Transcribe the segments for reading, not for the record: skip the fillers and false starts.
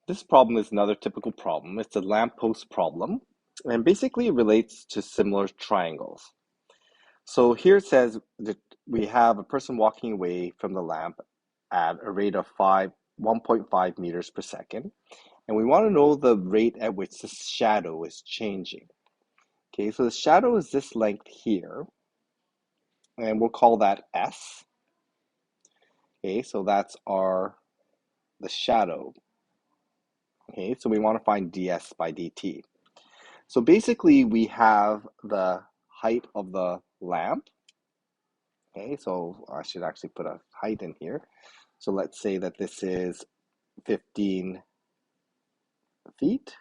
This problem is another typical problem. It's a lamppost problem, and basically it relates to similar triangles. So here it says that we have a person walking away from the lamp at a rate of 1.5 meters per second, and we want to know the rate at which the shadow is changing. Okay, so the shadow is this length here, and we'll call that S. Okay, so that's the shadow. Okay, so we want to find ds by dt. So basically we have the height of the lamp. Okay, so I should actually put a height in here. So let's say that this is 15 feet.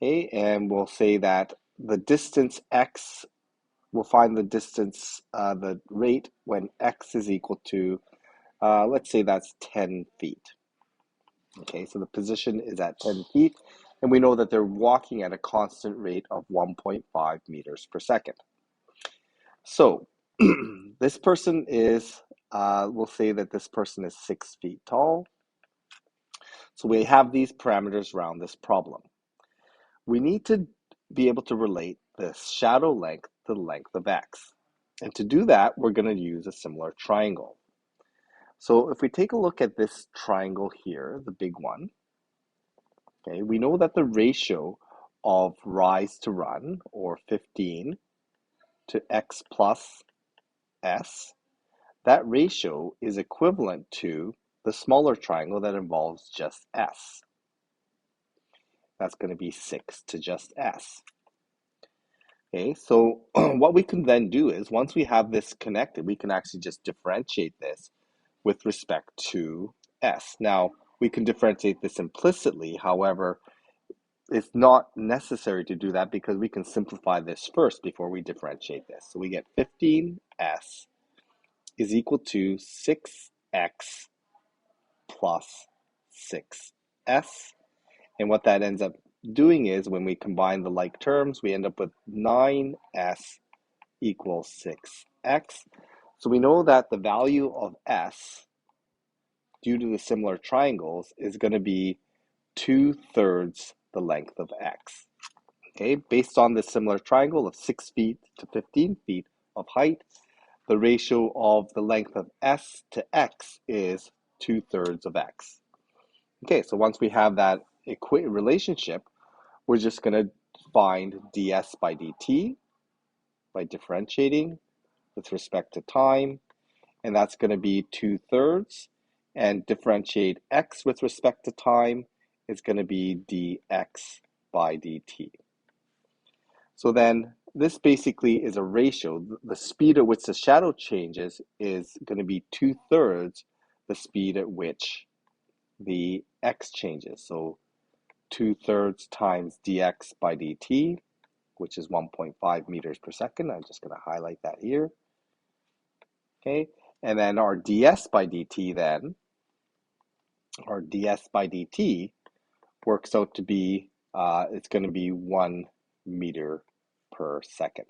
Okay, and we'll say that the distance x, we'll find the distance, the rate when x is equal to, let's say that's 10 feet. Okay, so the position is at 10 feet, and we know that they're walking at a constant rate of 1.5 meters per second. So this person is, we'll say that this person is 6 feet tall. So we have these parameters around this problem. We need to be able to relate the shadow length to the length of x. And to do that, we're going to use a similar triangle. So if we take a look at this triangle here, the big one, okay, we know that the ratio of rise to run, or 15, to x plus s, that ratio is equivalent to the smaller triangle that involves just s. That's going to be 6 to just s. Okay, so what we can then do is, once we have this connected, we can actually just differentiate this with respect to s. Now, we can differentiate this implicitly. However, it's not necessary to do that because we can simplify this first before we differentiate this. So we get 15s is equal to 6x plus 6s. And what that ends up doing is, when we combine the like terms, we end up with 9s equals 6x. So we know that the value of s, due to the similar triangles, is going to be 2/3 the length of x. Okay, based on this similar triangle of 6 feet to 15 feet of height, the ratio of the length of s to x is 2/3 of x. Okay, so once we have that relationship, we're just going to find ds by dt by differentiating with respect to time, and that's going to be 2/3, and differentiate x with respect to time is going to be dx by dt. So then this basically is a ratio. The speed at which the shadow changes is going to be 2/3 the speed at which the x changes. So 2/3 times dx by dt, which is 1.5 meters per second. I'm just going to highlight that here. Okay, and then our ds by dt then, our ds by dt works out to be, it's going to be 1 meter per second.